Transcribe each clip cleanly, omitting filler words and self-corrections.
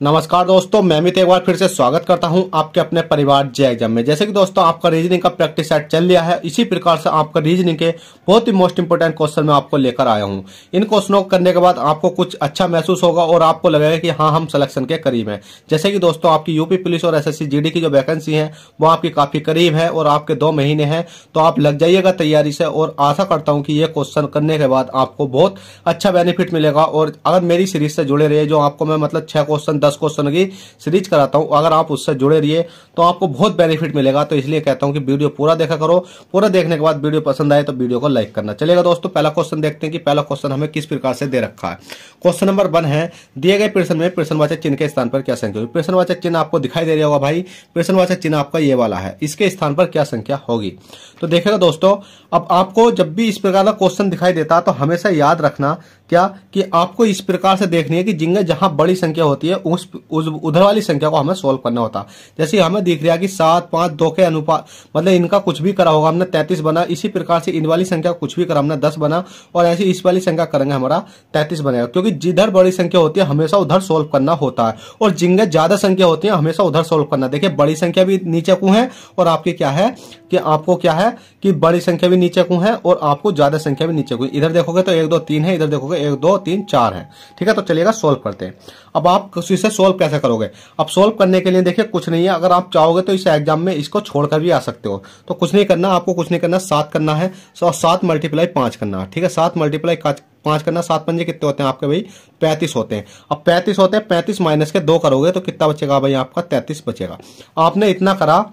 नमस्कार दोस्तों, मैं अमित एक बार फिर से स्वागत करता हूं आपके अपने परिवार जे एग्जाम में। जैसे कि दोस्तों आपका रीजनिंग का प्रैक्टिस सेट चल लिया है, इसी प्रकार से आपका रीजनिंग के बहुत ही मोस्ट इंपोर्टेंट क्वेश्चन मैं आपको लेकर आया हूं। इन क्वेश्चनों को करने के बाद आपको कुछ अच्छा महसूस होगा और आपको लगेगा कि हाँ, हम सिलेक्शन के करीब हैं। जैसे कि दोस्तों आपकी यूपी पुलिस और एसएससी जीडी की जो वैकेंसी है वो आपकी काफी करीब है और आपके 2 महीने हैं, तो आप लग जाइएगा तैयारी से। और आशा करता हूं कि ये क्वेश्चन करने के बाद आपको बहुत अच्छा बेनिफिट मिलेगा। और अगर मेरी सीरीज से जुड़े रहिए, जो आपको मैं मतलब 6 क्वेश्चन 10 क्वेश्चन की सीरीज कराता हूं, अगर आप उससे जुड़े रहिए तो आपको बहुत बेनिफिट मिलेगा। तो इसलिए कहता हूं कि वीडियो पूरा देखा करो। पूरा देखने के बाद वीडियो पसंद आए तो वीडियो को लाइक करना। चलेगा दोस्तों, पहला क्वेश्चन देखते हैं कि पहला क्वेश्चन हमें किस प्रकार से दे रखा है। क्वेश्चन नंबर 1 है, दिए गए प्रश्न में प्रश्नवाचक चिन्ह के स्थान पर क्या संख्या होगी। प्रश्नवाचक चिन्ह आपको दिखाई दे रहा होगा भाई, प्रश्नवाचक चिन्ह आपका ये वाला है, इसके स्थान पर क्या संख्या होगी। तो देखिएगा दोस्तों, अब आपको जब भी इस प्रकार का क्वेश्चन दिखाई देता है तो हमेशा याद रखना क्या कि आपको इस प्रकार से देखनी है कि जिनमें जहां बड़ी संख्या होती है उस उधर वाली संख्या को हमें सोल्व करना होता है। जैसे हमें दिख रहा है कि 7, 5, 2 के अनुपात, मतलब इनका कुछ भी करा होगा हमने 33 बना। इसी प्रकार से इन वाली संख्या कुछ भी करा हमने 10 बना, और ऐसी इस वाली संख्या करेंगे हमारा 33 बनेगा। क्योंकि जिधर बड़ी संख्या होती है हमेशा उधर सोल्व करना होता है, और जिनमें ज्यादा संख्या होती है हमेशा उधर सोल्व करना। देखिए बड़ी संख्या भी नीचे को है और आपकी क्या है कि आपको क्या है कि बड़ी संख्या भी नीचे को है और आपको ज्यादा संख्या भी नीचे को। इधर देखोगे तो 1 2 3 है, इधर देखोगे 1 2 3 4 है। ठीक है, तो चलिएगा सोल्व करते हैं। अब आप इसे सोल्व कैसे करोगे। अब सोल्व करने के लिए देखिए कुछ नहीं है, अगर आप चाहोगे तो इस एग्जाम में इसको छोड़कर भी आ सकते हो। तो कुछ नहीं करना, आपको कुछ नहीं करना, 7 करना है, 7 × 5 करना है। ठीक है, 7 × 5 करना। 7 पंजे कितने होते हैं आपके भाई, 35 होते हैं। अब 35 होते हैं, 35 माइनस के 2 करोगे तो कितना बचेगा भाई, आपका 33 बचेगा। आपने इतना करा,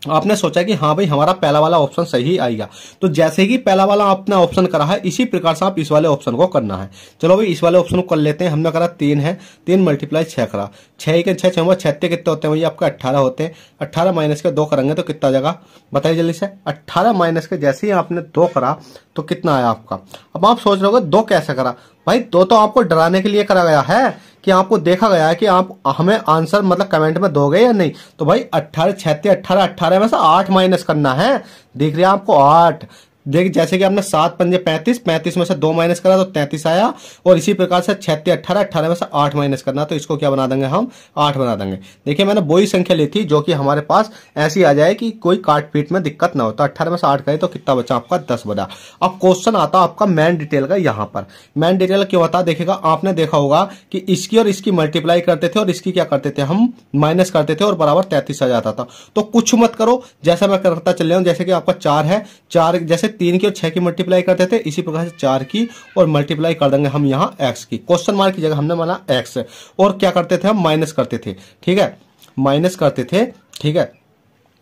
आपने सोचा कि हाँ भाई हमारा पहला वाला ऑप्शन सही आएगा। तो जैसे ही पहला वाला आपने ऑप्शन करा है, इसी प्रकार से आप इस वाले ऑप्शन को करना है। चलो भाई इस वाले ऑप्शन को कर लेते हैं। हमने करा 3 है, 3 × 6 करा, 6 के 6 6 कितने होते हैं भाई, आपके 18 होते हैं। 18 माइनस के 2 करेंगे तो कितना जाएगा बताइए जल्दी से। 18 माइनस के जैसे ही आपने 2 करा तो कितना आया आपका। अब आप सोच रहे हो 2 कैसे करा भाई, 2 तो आपको डराने के लिए करा गया है कि आपको देखा गया है कि आप हमें आंसर मतलब कमेंट में दोगे या नहीं। तो भाई 18 6 18 18 में से 8 माइनस करना है। देख रहे हैं आपको 8, देख जैसे कि आपने 7 पंजे 35, 35 में से 2 माइनस करा तो 33 आया। और इसी प्रकार से 6 18 18 में से 8 माइनस करना, तो इसको क्या बना देंगे हम, 8 बना देंगे। देखिए मैंने वही संख्या ली थी जो कि हमारे पास ऐसी आ जाए कि कोई काट पीट में दिक्कत ना हो। तो 18 में से 8 करे तो कितना बचा आपका, 10 बना। अब क्वेश्चन आता आपका मेन डिटेल का। यहाँ पर मेन डिटेल क्यों आता देखिएगा, आपने देखा होगा कि इसकी और इसकी मल्टीप्लाई करते थे और इसकी क्या करते थे हम, माइनस करते थे और बराबर 33 आ जाता था। तो कुछ मत करो, जैसा मैं करता चल रहा हूं। जैसे कि आपका 4 है, 4 जैसे 3 की और 6 की मल्टीप्लाई करते थे, इसी प्रकार से 4 की और मल्टीप्लाई कर देंगे हम यहाँ x की। क्वेश्चन मार्क की जगह हमने माना x, और क्या करते थे हम, माइनस करते थे। ठीक है, माइनस करते थे। ठीक है,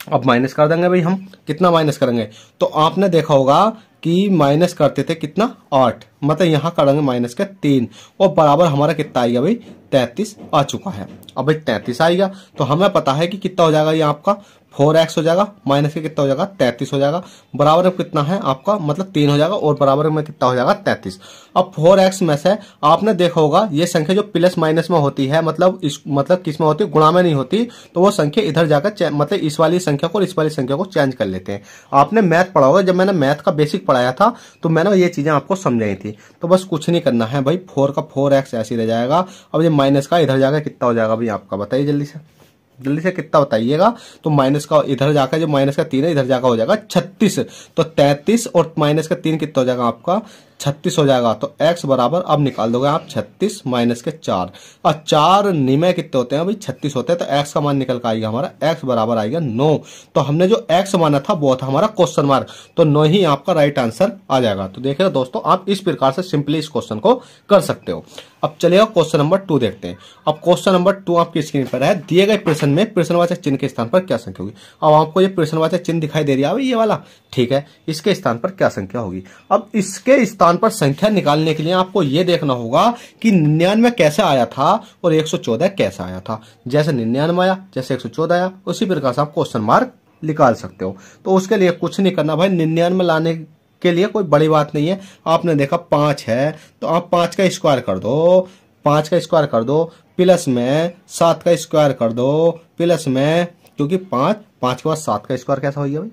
अब माइनस कर देंगे भाई हम, कितना माइनस करेंगे। तो आपने देखा होगा कि माइनस करते थे कितना, 8, मतलब यहां करेंगे माइनस के 3, और बराबर हमारा कितना आएगा भाई, 33 आ चुका है। अब भाई 33 आएगा तो हमें पता है कि कितना हो जाएगा, ये आपका 4x हो जाएगा, माइनस के कितना हो जाएगा, 33 हो जाएगा। बराबर में कितना है आपका, मतलब 3 हो जाएगा, और बराबर में कितना हो जाएगा, 33। अब 4x में से आपने देखा होगा ये संख्या जो प्लस माइनस में होती है, मतलब किस में होती है, गुणा में नहीं होती, तो वो संख्या इधर जाकर मतलब इस वाली संख्या को और इस वाली संख्या को चेंज कर लेते हैं। आपने मैथ पढ़ा होगा, जब मैंने मैथ का बेसिक पढ़ाया था तो मैंने ये चीजें आपको समझाई थी। तो बस कुछ नहीं करना है भाई, 4 का 4x ऐसे रह जाएगा। अब ये माइनस का इधर जाकर कितना हो जाएगा भाई आपका, बताइए जल्दी से कितना बताइएगा। तो माइनस का इधर जाकर, जो माइनस का 3 है इधर जाकर हो जाएगा 36। तो 33 और माइनस का 3 कितना हो जाएगा आपका, 36 हो जाएगा। तो x बराबर अब निकाल दोगे आप 36 माइनस के 4, और 4 निमे कितने होते हैं भाई, 36 होते हैं। तो x का मान निकल कर आएगा हमारा, x बराबर आएगा 9। तो हमने जो x माना था वो था हमारा क्वेश्चन मार्क, तो 9 ही आपका राइट आंसर आ जाएगा। तो देखिए दोस्तों, आप इस प्रकार से सिंपली इस क्वेश्चन को कर सकते हो। अब चलिएगा क्वेश्चन नंबर 2 देखते हैं। अब क्वेश्चन नंबर 2 आपकी स्क्रीन पर है, दिए गए प्रश्न में प्रश्नवाचक चिन्ह के स्थान पर क्या संख्या होगी। अब आपको ये प्रश्नवाचक चिन्ह दिखाई दे रहा है ये वाला, ठीक है, इसके स्थान पर क्या संख्या होगी। अब इसके स्थान पर संख्या निकालने के लिए आपको यह देखना होगा कि 99 कैसे आया था और 114 कैसे आया था। जैसे 99 आया, जैसे 114 आया, उसी प्रकार से आप क्वेश्चन मार्क निकाल सकते हो। तो उसके लिए कुछ नहीं करना भाई, 99 लाने के लिए कोई बड़ी बात नहीं है। आपने देखा 5 है तो आप 5 का स्क्वायर कर दो, 5 का स्क्वायर कर दो, प्लस में 7 का स्क्वायर कर दो, प्लस में, क्योंकि 5 के बाद 7 का स्क्वायर कैसा होगा भाई,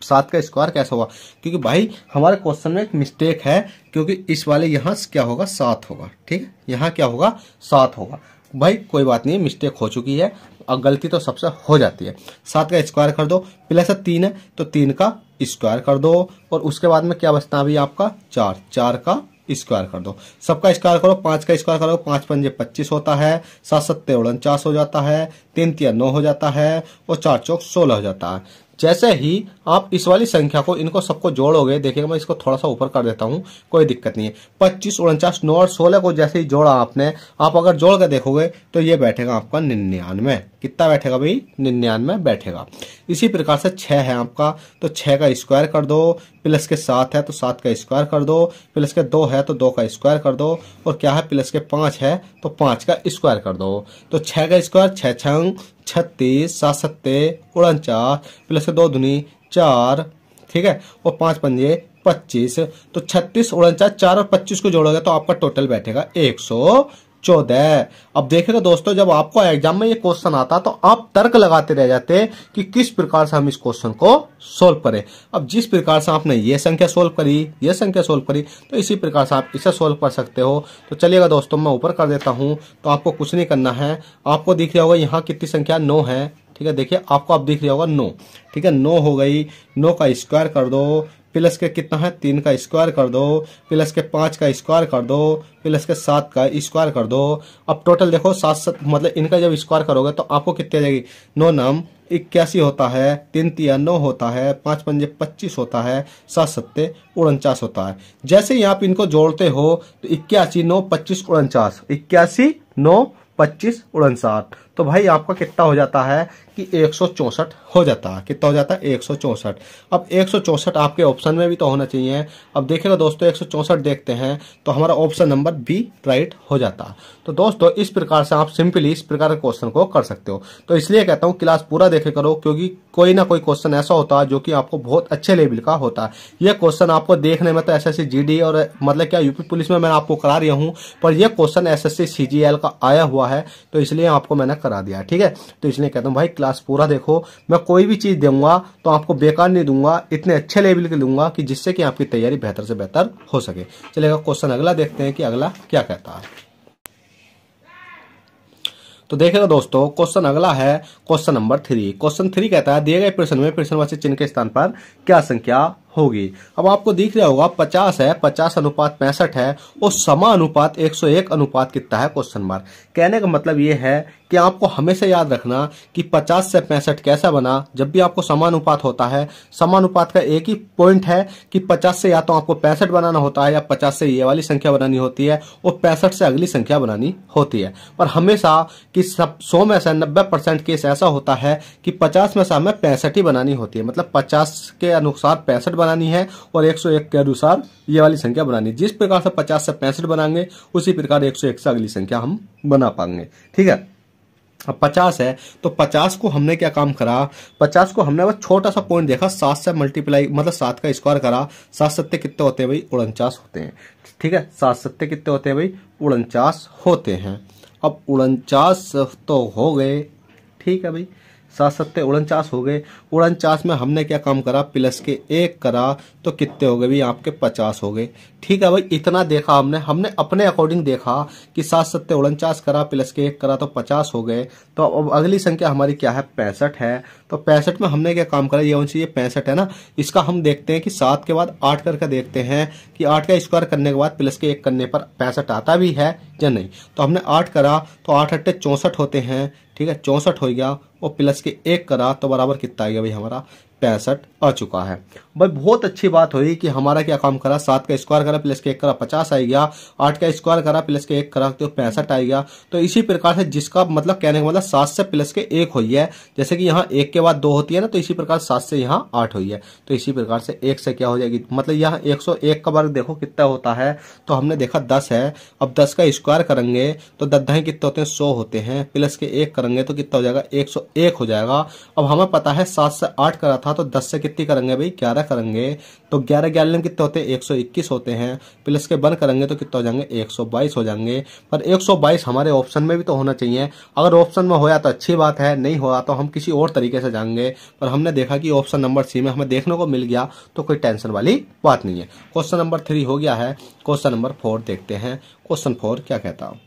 7 का स्क्वायर कैसा होगा, क्योंकि भाई हमारे क्वेश्चन में एक मिस्टेक है, क्योंकि इस वाले यहां क्या होगा, 7 होगा। ठीक है, यहां क्या होगा, 7 होगा। भाई कोई बात नहीं, मिस्टेक हो चुकी है और गलती तो सबसे हो जाती है। 7 का स्क्वायर कर दो, प्लस 3 है तो 3 का स्क्वायर कर दो, और उसके बाद में क्या बचता है अभी आपका 4, 4 का स्क्वायर कर दो। सबका स्क्वायर करो, 5 का स्क्वायर करो, 5 पंजे 25 होता है, 7 सत्ते 49 हो जाता है, 3 तिया 9 हो जाता है, और 4 चौक 16 हो जाता है। जैसे ही आप इस वाली संख्या को इनको सबको जोड़ोगे, देखिएगा मैं इसको थोड़ा सा ऊपर कर देता हूं, कोई दिक्कत नहीं है। 25, 49, 9 और 16 को जैसे ही जोड़ा आपने, आप अगर जोड़ कर देखोगे तो ये बैठेगा आपका 99। कितना बैठेगा भाई? 99 बैठेगा। इसी प्रकार से 6 है आपका तो 6 का स्क्वायर कर दो, प्लस के 7 है तो 7 का स्क्वायर कर दो, प्लस के 2 है तो 2 का स्क्वायर कर दो, और क्या है प्लस के 5 है तो 5 का स्क्वायर कर दो। तो 6 का स्क्वायर 6 छंग 36, 7 सत्ते 49, प्लस के 2 दूनी 4, ठीक है, और 5 पंजे 25। तो 36, 49, 4 और 25 को जोड़ोगे तो आपका टोटल बैठेगा 114। अब देखेगा दोस्तों, जब आपको एग्जाम में ये क्वेश्चन आता तो आप तर्क लगाते रह जाते कि किस प्रकार से हम इस क्वेश्चन को सोल्व करें। अब जिस प्रकार से आपने ये संख्या सोल्व करी, ये संख्या सोल्व करी, तो इसी प्रकार से आप इसे सोल्व कर सकते हो। तो चलिएगा दोस्तों, मैं ऊपर कर देता हूं, तो आपको कुछ नहीं करना है। आपको दिख रहा होगा यहाँ कितनी संख्या 9 है, ठीक है, देखिए आपको अब दिख रहा होगा 9, ठीक है, 9 हो गई। 9 का स्क्वायर कर दो, प्लस के कितना है 3 का स्क्वायर कर दो, प्लस के 5 का स्क्वायर कर दो, प्लस के 7 का स्क्वायर कर दो। अब टोटल देखो 7 मतलब इनका जब स्क्वायर करोगे तो आपको कितनी आ जाएगी? 9 नाम 81 होता है, 3 तिया 9 होता है, 5 पंजे 25 होता है, 7 सत्ते 49 होता है। जैसे ही आप इनको जोड़ते हो तो 81 9 25 49, 81 9 25 49, तो भाई आपका कितना हो जाता है कि 164 हो जाता है। कितना हो जाता है? 164। अब 164 आपके ऑप्शन में भी तो होना चाहिए। अब देखिएगा दोस्तों, 164 देखते हैं तो हमारा ऑप्शन नंबर बी राइट हो जाता है। तो दोस्तों इस प्रकार से आप सिंपली इस प्रकार के क्वेश्चन को कर सकते हो। तो इसलिए कहता हूं क्लास पूरा देखे करो, क्योंकि कोई ना कोई क्वेश्चन ऐसा होता है जो कि आपको बहुत अच्छे लेवल का होता है। यह क्वेश्चन आपको देखने में तो एसएससी जीडी और मतलब क्या यूपी पुलिस में मैं आपको करा रही हूँ, पर यह क्वेश्चन एसएससी सीजीएल का आया हुआ है, तो इसलिए आपको मैंने करा दिया, ठीक है। तो इसलिए कहता हूँ भाई क्लास पूरा देखो। मैं कोई भी चीज दूंगा तो आपको बेकार नहीं दूंगा, इतने अच्छे लेवल के दूंगा कि जिससे कि आपकी तैयारी बेहतर से बेहतर हो सके। चलेगा क्वेश्चन अगला देखते हैं कि अगला क्या कहता है। तो देखिएगा दोस्तों, क्वेश्चन अगला है क्वेश्चन नंबर 3। क्वेश्चन 3 कहता है दिए गए प्रश्न में प्रश्नवाची चिन्ह के स्थान पर क्या संख्या होगी। अब आपको दिख रहा होगा 50 है, 50 अनुपात 65 है, और समा अनुपात 101 अनुपात कितना है क्वेश्चन मार्क। कहने का मतलब ये है कि आपको हमेशा याद रखना कि 50 से 65 कैसा बना। जब भी आपको समानुपात होता है, समानुपात का एक ही पॉइंट है कि 50 से या तो आपको 65 बनाना होता है, या 50 से ये वाली संख्या बनानी होती है, और 65 से अगली संख्या बनानी होती है। पर हमेशा कि 100 में से 90% केस ऐसा होता है कि 50 में से हमें 65 ही बनानी होती है। मतलब 50 के अनुसार 65 बनानी है और 101 के अनुसार ये वाली संख्या बनानी है। जिस प्रकार से 50 से 65 बनाएंगे, उसी प्रकार 101 से अगली संख्या हम बना पाएंगे, ठीक है। अब 50 है तो 50 को हमने क्या काम करा, 50 को हमने बस छोटा सा पॉइंट देखा, 7 से मल्टीप्लाई मतलब 7 का स्क्वायर करा। 7 सत्ते कितने होते हैं भाई? 49 होते हैं, ठीक है। 7 सत्ते कितने होते हैं भाई? 49 होते हैं। अब 49 तो हो गए, ठीक है भाई, 7 सत्ते 49 हो गए। 49 में हमने क्या काम करा, प्लस के 1 करा, तो कितने हो गए भाई? आपके 50 हो गए, ठीक है भाई। इतना देखा हमने अपने अकॉर्डिंग देखा कि 7 सत्ते 49 करा, प्लस के 1 करा, तो 50 हो गए। तो अब अगली संख्या हमारी क्या है? 65 है। तो 65 में हमने क्या काम करा, ये 65 है ना, इसका हम देखते हैं कि 7 के बाद 8 करके देखते हैं कि 8 का स्क्वायर करने के बाद प्लस के 1 करने पर 65 आता भी है या नहीं। तो हमने 8 करा तो 8 अट्ठे 64 होते हैं, ठीक है, 64 हो गया, और प्लस के 1 करा तो बराबर कितना आ गया भाई? हमारा 65 आ चुका है भाई। बहुत अच्छी बात हुई कि हमारा क्या काम करा, 7 का स्क्वायर करा प्लस के 1 करा 50 आ गया, 8 का स्क्वायर करा प्लस के 1 करा तो 65 आ गया। तो इसी प्रकार से जिसका मतलब कहने का मतलब 7 से प्लस के 1 हुई है, जैसे कि यहाँ 1 के बाद 2 होती है ना, तो इसी प्रकार 7 से यहाँ 8 हुई है, तो इसी प्रकार से 1 से क्या हो जाएगी, मतलब यहाँ 101 का वर्ग देखो कितना होता है, तो हमने देखा 10 है। अब 10 का स्क्वायर करेंगे तो 10 कितने होते हैं? 100 होते हैं, प्लस के 1 करेंगे तो कितना हो जाएगा? 101 हो जाएगा। अब हमें पता है 7 से 8 करा था, तो 10 से कितनी करेंगे भाई? 11 करेंगे, तो 11 11 कितने होते हैं? 121 होते हैं, प्लस के 1 करेंगे तो कितना हो जाएंगे? 122 हो जाएंगे। पर 122 हमारे ऑप्शन में भी तो होना चाहिए। अगर ऑप्शन में होया तो अच्छी बात है, नहीं होगा तो हम किसी और तरीके से जाएंगे। पर हमने देखा कि ऑप्शन नंबर सी में हमें देखने को मिल गया, तो कोई टेंशन वाली बात नहीं है। क्वेश्चन नंबर 3 हो गया है। क्वेश्चन नंबर 4 देखते हैं। क्वेश्चन 4 क्या कहता है।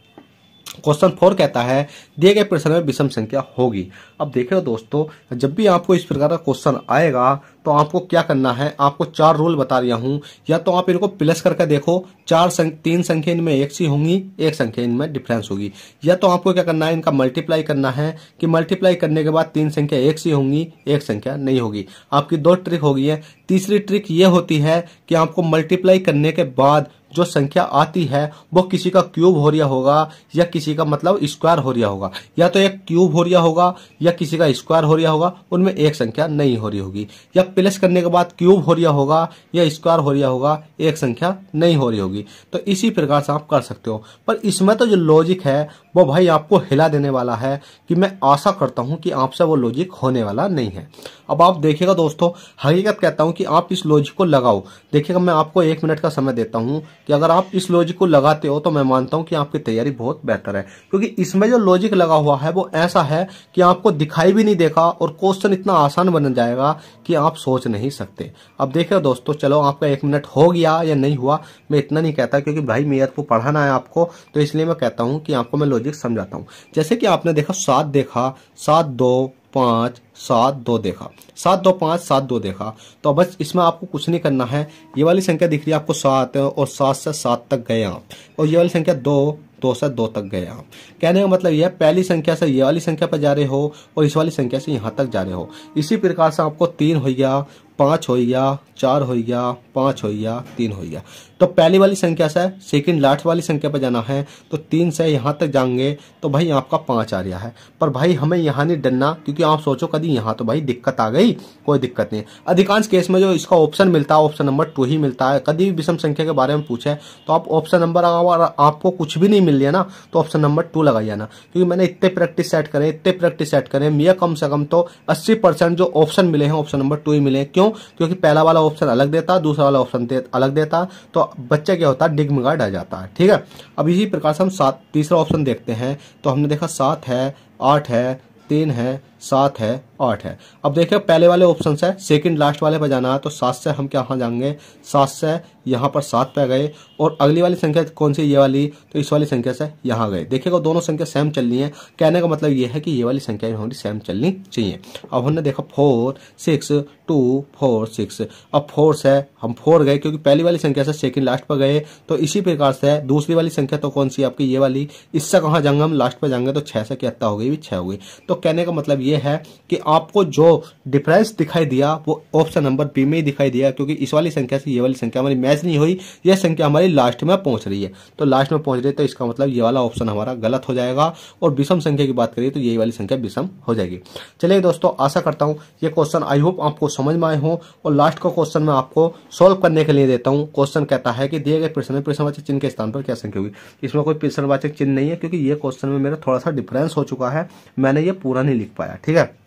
क्वेश्चन 4 कहता है दिए गए प्रश्न में विषम संख्या होगी। अब देखिए दोस्तों, जब भी आपको इस प्रकार का क्वेश्चन आएगा तो आपको क्या करना है, आपको 4 रूल बता रहा हूं। या तो आप इनको प्लस करके देखो, 3 संख्या इनमें एक सी होंगी, एक संख्या इनमें डिफरेंस होगी। या तो आपको क्या करना है, इनका मल्टीप्लाई करना है कि मल्टीप्लाई करने के बाद 3 संख्या एक सी होंगी, एक संख्या नहीं होगी। आपकी 2 ट्रिक होगी है। तीसरी ट्रिक ये होती है कि आपको मल्टीप्लाई करने के बाद जो संख्या आती है वो किसी का क्यूब हो रहा होगा या किसी का मतलब स्क्वायर हो रहा होगा। या तो एक क्यूब हो रहा होगा या किसी का स्क्वायर हो रहा होगा, उनमें एक संख्या नहीं हो रही होगी। या प्लस करने के बाद क्यूब हो रहा होगा या स्क्वायर हो रहा होगा, एक संख्या नहीं हो रही होगी। तो इसी प्रकार से आप कर सकते हो। पर इसमें तो जो लॉजिक है वो भाई आपको हिला देने वाला है कि मैं आशा करता हूं कि आपसे वो लॉजिक होने वाला नहीं है। अब आप देखिएगा दोस्तों, हकीकत कहता हूं कि आप इस लॉजिक को लगाओ। देखिएगा, मैं आपको 1 मिनट का समय देता हूं कि अगर आप इस लॉजिक को लगाते हो तो मैं मानता हूं कि आपकी तैयारी बहुत बेहतर है। क्योंकि इसमें जो लॉजिक लगा हुआ है वो ऐसा है कि आपको दिखाई भी नहीं देगा और क्वेश्चन इतना आसान बन जाएगा कि आप सोच नहीं सकते। अब देखिए दोस्तों, चलो आपका 1 मिनट हो गया या नहीं हुआ मैं इतना नहीं कहता, क्योंकि भाई मैथ को पढ़ाना है आपको, तो इसलिए मैं कहता हूं कि आपको मैं लॉजिक समझाता हूं। जैसे कि आपने देखा 7 देखा, 7 2 5 7 2 देखा, 7 2 5 7 2 देखा। तो बस इसमें आपको कुछ नहीं करना है। ये वाली संख्या दिख रही है आपको 7 और 7 से 7 तक गए आप, और ये वाली संख्या 2 से 2 तक गए आप। कहने का मतलब यह पहली संख्या से ये वाली संख्या पर जा रहे हो और इस वाली संख्या से यहां तक जा रहे हो। इसी प्रकार से आपको 3 हो गया, 5 हो गया, 4 हो गया, 5 हो गया, 3 हो गया। तो पहली वाली संख्या से सेकंड लास्ट वाली संख्या पर जाना है तो 3 से यहां तक जाएंगे तो भाई आपका 5 आ रहा है। पर भाई हमें यहां नहीं डरना, क्योंकि आप सोचो कभी यहां तो भाई दिक्कत आ गई, कोई दिक्कत नहीं। अधिकांश केस में जो इसका ऑप्शन मिलता है ऑप्शन नंबर 2 ही मिलता है। कभी भी विषम संख्या के बारे में पूछे तो आप ऑप्शन नंबर, अगर आपको कुछ भी नहीं मिल रहा ना तो ऑप्शन नंबर 2 लगाइए ना। क्योंकि मैंने इतने प्रैक्टिस सेट करे मैं कम से कम तो 80% जो ऑप्शन मिले हैं ऑप्शन नंबर 2 ही मिले। क्यों? क्योंकि पहला वाला ऑप्शन अलग देता, दूसरा वाला ऑप्शन अलग देता, तो बच्चा क्या होता है, डिगमगाड़ आ जाता है। ठीक है, अब इसी प्रकार से हम तीसरा ऑप्शन देखते हैं। तो हमने देखा 7 है, 8 है, 3 है, 7 है, 8 है। अब देखिए पहले वाले ऑप्शन से सेकंड लास्ट वाले पर जाना है तो 7 से हम क्या जाएंगे, 7 से यहाँ पर 7 पे गए। और अगली वाली संख्या कौन सी, ये वाली, तो इस वाली संख्या से यहाँ गए। देखिएगा दोनों संख्या सेम चल रही है। कहने का मतलब ये है कि ये वाली संख्या हमारी सेम चलनी चाहिए। अब हमने देखा 4 6 2 4 6। अब 4 से हम 4 गए क्योंकि पहली वाली संख्या से सेकंड लास्ट पर गए। तो इसी प्रकार से दूसरी वाली संख्या तो कौन सी आपकी, ये वाली, इससे कहाँ जाएंगे हम, लास्ट पर जाएंगे तो 6 से क्या हो गई, 6 हो गई। तो कहने का मतलब ये है कि आपको जो डिफरेंस दिखाई दिया वो ऑप्शन नंबर बी में ही दिखाई दिया, क्योंकि इस वाली संख्या से ये वाली संख्या हमारी मैच नहीं हुई। यह संख्या हमारी लास्ट में पहुंच रही है, तो लास्ट में पहुंच रही है तो इसका मतलब ये वाला ऑप्शन हमारा गलत हो जाएगा। और विषम संख्या की बात करिए तो ये वाली संख्या विषम हो जाएगी। चलिए दोस्तों, आशा करता हूं ये क्वेश्चन आई होप आपको समझ में आए हो। और लास्ट का क्वेश्चन मैं आपको सोल्व करने के लिए देता हूं। क्वेश्चन कहता है कि दिए गए प्रश्न में प्रश्नवाचक चिन्ह के स्थान पर क्या संख्या होगी। इसमें कोई प्रश्नवाचक चिन्ह नहीं है, क्योंकि ये क्वेश्चन में मेरा थोड़ा सा डिफरेंस हो चुका है, मैंने ये पूरा नहीं लिख पाया। ठीक है,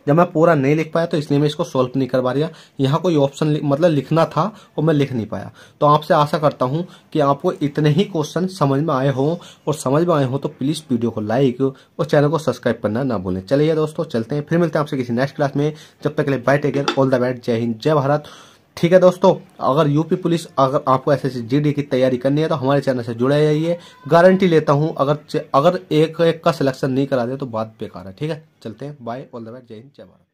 जब मैं पूरा नहीं लिख पाया तो इसलिए मैं इसको सोल्व नहीं करवा रहा। यहाँ कोई ऑप्शन मतलब लिखना था और मैं लिख नहीं पाया। तो आपसे आशा करता हूँ कि आपको इतने ही क्वेश्चन समझ में आए हों, और समझ में आए हों तो प्लीज वीडियो को लाइक और चैनल को सब्सक्राइब करना ना भूलें। चलिए दोस्तों, चलते हैं, फिर मिलते हैं आपसे किसी नेक्स्ट क्लास में। जब तक के लिए bye, take care, all the best, जय हिंद, जय भारत। ठीक है दोस्तों, अगर यूपी पुलिस, अगर आपको एसएससी जीडी की तैयारी करनी है तो हमारे चैनल से जुड़े जाइए। गारंटी लेता हूं, अगर एक का सिलेक्शन नहीं करा दे तो बात बेकार है। ठीक है, चलते हैं, बाय, ऑल द बेस्ट, जय हिंद, जय भारत।